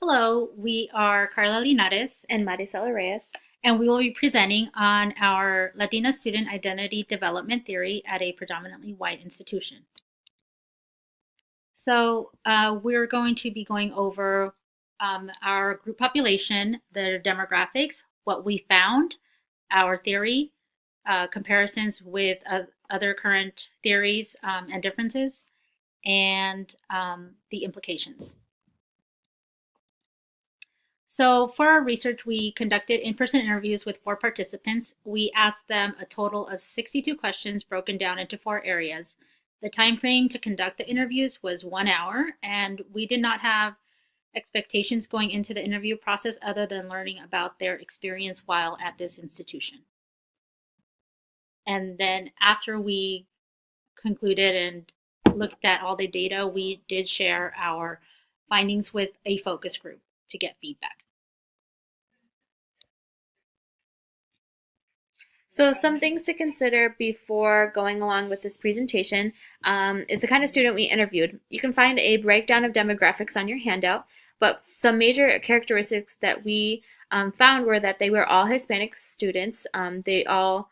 Hello, we are Carla Linares, And Maricela Reyes. and we will be presenting on our Latina student identity development theory at a predominantly white institution. So we're going to be going over our group population, the demographics, what we found, our theory, comparisons with other current theories and differences, and the implications. So for our research, we conducted in-person interviews with 4 participants. We asked them a total of 62 questions broken down into 4 areas. The time frame to conduct the interviews was 1 hour, and we did not have expectations going into the interview process other than learning about their experience while at this institution. And then after we concluded and looked at all the data, we did share our findings with a focus group to get feedback. So some things to consider before going along with this presentation is the kind of student we interviewed. You can find a breakdown of demographics on your handout, but some major characteristics that we found were that they were all Hispanic students. They all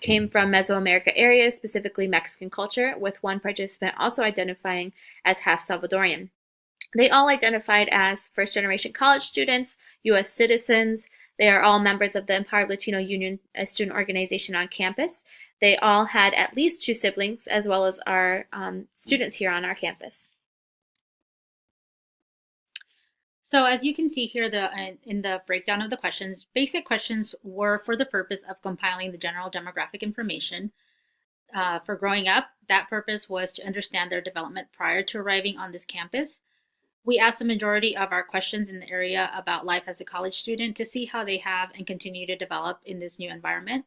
came from Mesoamerica areas, specifically Mexican culture, with one participant also identifying as half Salvadorian. They all identified as first-generation college students, U.S. citizens. They are all members of the Empowered Latino Union, a student organization on campus. They all had at least 2 siblings, as well as our students here on our campus. So as you can see here in the breakdown of the questions, basic questions were for the purpose of compiling the general demographic information. For growing up, that purpose was to understand their development prior to arriving on this campus. We asked the majority of our questions in the area about life as a college student to see how they have and continue to develop in this new environment.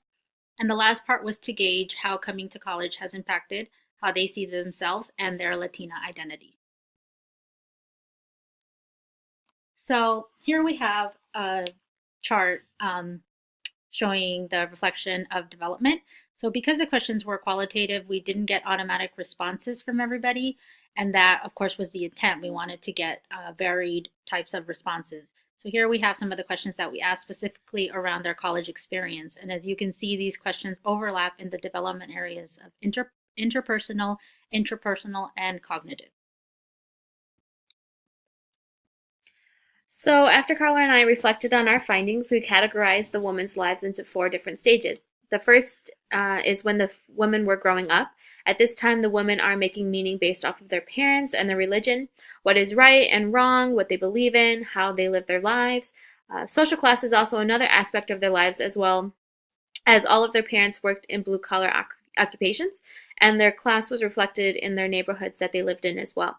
And the last part was to gauge how coming to college has impacted how they see themselves and their Latina identity. So here we have a chart showing the reflection of development. So because the questions were qualitative, we didn't get automatic responses from everybody. And that, of course, was the intent. We wanted to get varied types of responses. So here we have some of the questions that we asked specifically around their college experience. And as you can see, these questions overlap in the development areas of interpersonal, intrapersonal, and cognitive. So after Carla and I reflected on our findings, we categorized the women's lives into 4 different stages. The first is when the women were growing up. At this time, the women are making meaning based off of their parents and their religion, what is right and wrong, what they believe in, how they live their lives. Social class is also another aspect of their lives, as well as all of their parents worked in blue-collar occupations, and their class was reflected in their neighborhoods that they lived in as well.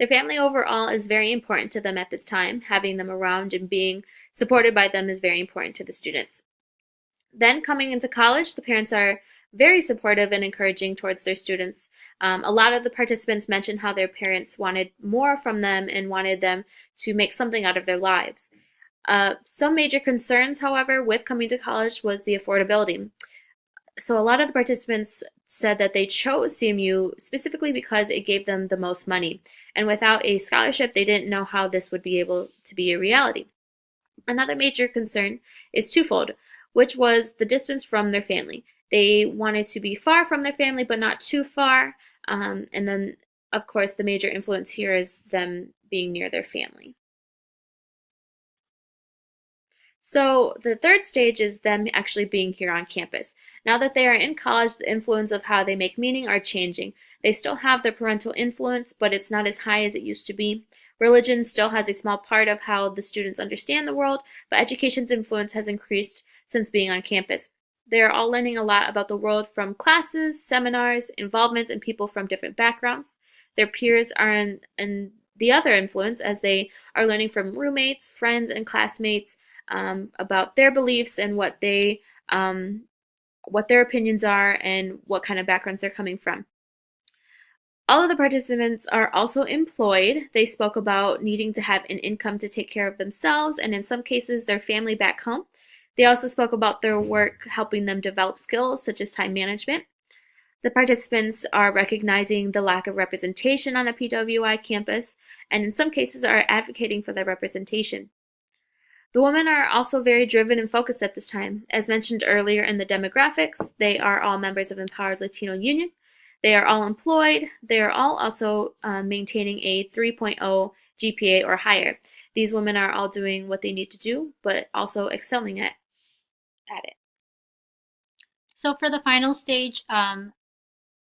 Their family overall is very important to them at this time. Having them around and being supported by them is very important to the students. Then coming into college, the parents are very supportive and encouraging towards their students. A lot of the participants mentioned how their parents wanted more from them and wanted them to make something out of their lives. Some major concerns, however, with coming to college was the affordability. So a lot of the participants said that they chose CMU specifically because it gave them the most money. And without a scholarship, they didn't know how this would be able to be a reality. Another major concern is twofold, which was the distance from their family. They wanted to be far from their family, but not too far. And then, of course, the major influence here is them being near their family. So the third stage is them actually being here on campus. Now that they are in college, the influence of how they make meaning are changing. They still have their parental influence, but it's not as high as it used to be. Religion still has a small part of how the students understand the world, but education's influence has increased since being on campus. They are all learning a lot about the world from classes, seminars, involvements, and people from different backgrounds. Their peers are in the other influence as they are learning from roommates, friends, and classmates about their beliefs and what their opinions are and what kind of backgrounds they're coming from. All of the participants are also employed. They spoke about needing to have an income to take care of themselves and in some cases their family back home. They also spoke about their work helping them develop skills such as time management. The participants are recognizing the lack of representation on a PWI campus and in some cases are advocating for their representation. The women are also very driven and focused at this time. As mentioned earlier in the demographics, they are all members of Empowered Latino Union. They are all employed. They are all also maintaining a 3.0 GPA or higher. These women are all doing what they need to do, but also excelling at it. So for the final stage,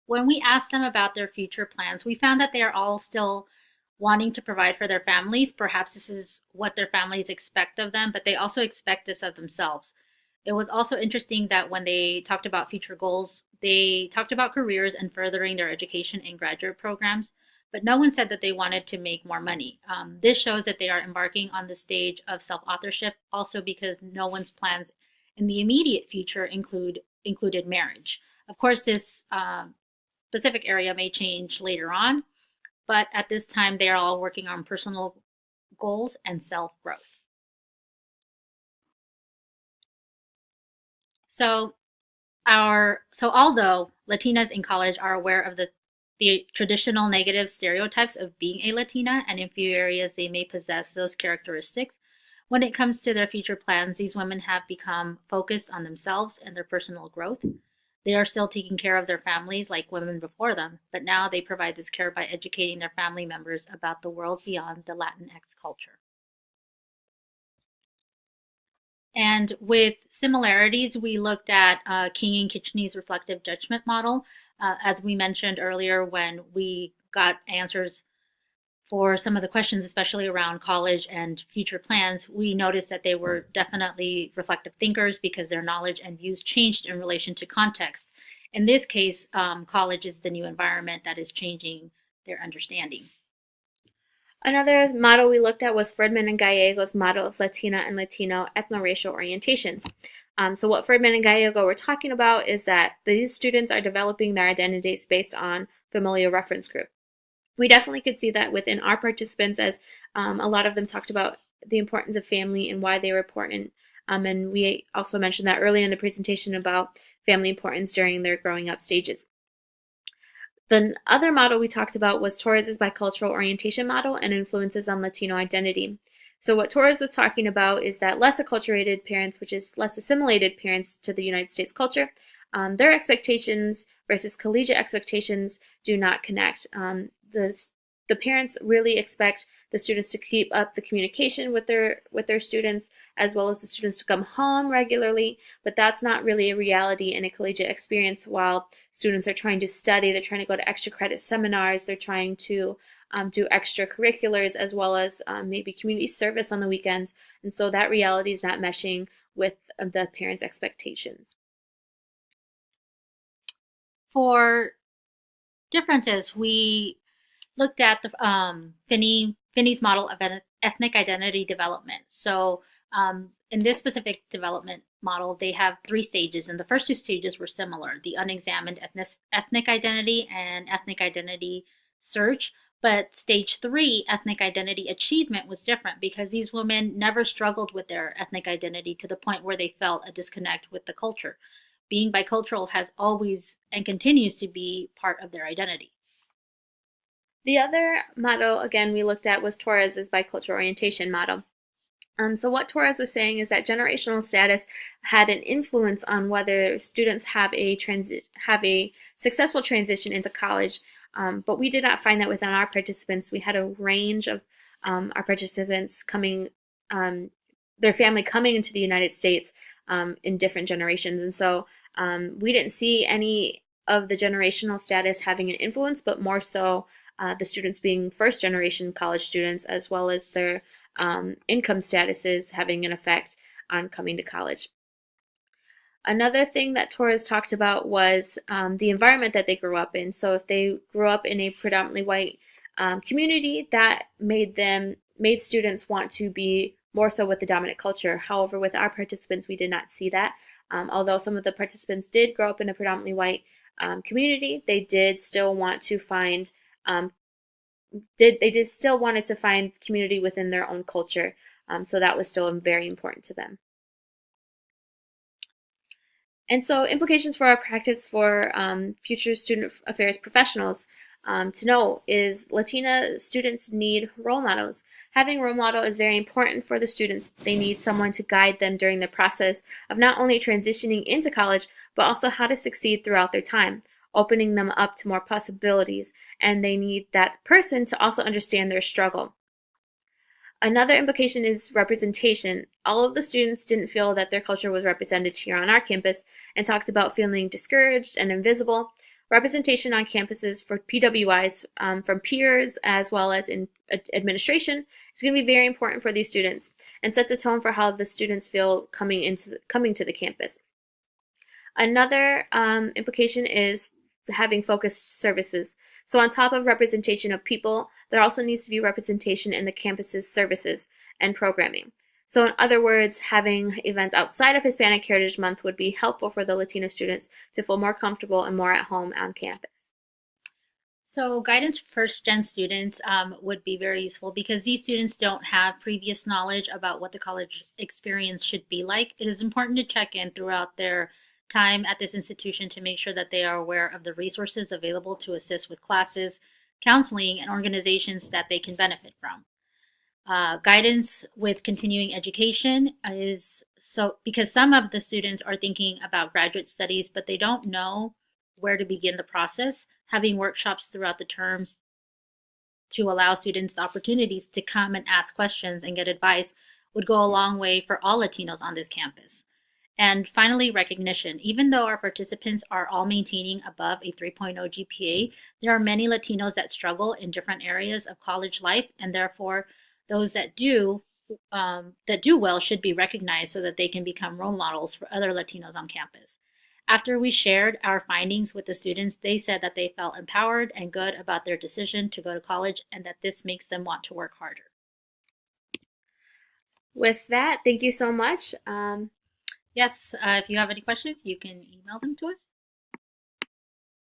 when we asked them about their future plans, we found that they are all still wanting to provide for their families. Perhaps this is what their families expect of them, but they also expect this of themselves. It was also interesting that when they talked about future goals, they talked about careers and furthering their education in graduate programs, but no one said that they wanted to make more money. This shows that they are embarking on the stage of self-authorship, also because no one's plans in the immediate future included marriage. Of course, this specific area may change later on, but at this time they are all working on personal goals and self-growth. So although Latinas in college are aware of the traditional negative stereotypes of being a Latina, and in few areas they may possess those characteristics, when it comes to their future plans, these women have become focused on themselves and their personal growth. They are still taking care of their families like women before them, but now they provide this care by educating their family members about the world beyond the Latinx culture. And with similarities, we looked at King and Kitcheney's reflective judgment model. As we mentioned earlier, when we got answers for some of the questions, especially around college and future plans, we noticed that they were definitely reflective thinkers because their knowledge and views changed in relation to context. In this case, college is the new environment that is changing their understanding. Another model we looked at was Friedman and Gallego's model of Latina and Latino ethno-racial orientations. So what Friedman and Gallego were talking about is that these students are developing their identities based on familial reference group. We definitely could see that within our participants, as a lot of them talked about the importance of family and why they were important. And we also mentioned that early in the presentation about family importance during their growing up stages. The other model we talked about was Torres' bicultural orientation model and influences on Latino identity. So what Torres was talking about is that less acculturated parents, which is less assimilated parents to the United States culture, their expectations versus collegiate expectations do not connect. The parents really expect the students to keep up the communication with their students, as well as the students to come home regularly, but that's not really a reality in a collegiate experience. While students are trying to study, they're trying to go to extra credit seminars, they're trying to do extracurriculars, as well as maybe community service on the weekends, and so that reality is not meshing with the parents' expectations. For differences, we looked at the Finney's model of ethnic identity development. So in this specific development model, they have three stages, and the first two stages were similar: the unexamined ethnic identity and ethnic identity search. But stage three, ethnic identity achievement, was different because these women never struggled with their ethnic identity to the point where they felt a disconnect with the culture. Being bicultural has always and continues to be part of their identity. The other model, again, we looked at was Torres's bicultural orientation model. So what Torres was saying is that generational status had an influence on whether students have a successful transition into college, but we did not find that within our participants. We had a range of our participants coming, their family coming into the United States in different generations, and so we didn't see any of the generational status having an influence, but more so the students being first generation college students, as well as their income statuses having an effect on coming to college. Another thing that Torres talked about was the environment that they grew up in. So if they grew up in a predominantly white community, that made students want to be more so with the dominant culture. However, with our participants, we did not see that. Although some of the participants did grow up in a predominantly white community, they did still want to find still wanted to find community within their own culture. So that was still very important to them. And so implications for our practice for future student affairs professionals. to know is Latina students need role models. Having a role model is very important for the students. They need someone to guide them during the process of not only transitioning into college, but also how to succeed throughout their time, opening them up to more possibilities. And they need that person to also understand their struggle. Another implication is representation. All of the students didn't feel that their culture was represented here on our campus and talked about feeling discouraged and invisible. Representation on campuses for PWIs from peers as well as in administration is going to be very important for these students and set the tone for how the students feel coming to the campus. Another implication is having focused services. So on top of representation of people, there also needs to be representation in the campus's services and programming. So in other words, having events outside of Hispanic Heritage Month would be helpful for the Latino students to feel more comfortable and more at home on campus. So guidance for first-gen students would be very useful because these students don't have previous knowledge about what the college experience should be like. It is important to check in throughout their time at this institution to make sure that they are aware of the resources available to assist with classes, counseling, and organizations that they can benefit from. Guidance with continuing education is so because some of the students are thinking about graduate studies, but they don't know where to begin the process. Having workshops throughout the terms to allow students the opportunities to come and ask questions and get advice would go a long way for all Latinos on this campus. And finally, recognition. Even though our participants are all maintaining above a 3.0 GPA, there are many Latinos that struggle in different areas of college life, and therefore, those that do well should be recognized so that they can become role models for other Latinos on campus. After we shared our findings with the students, they said that they felt empowered and good about their decision to go to college and that this makes them want to work harder. With that, thank you so much. Yes, if you have any questions, you can email them to us.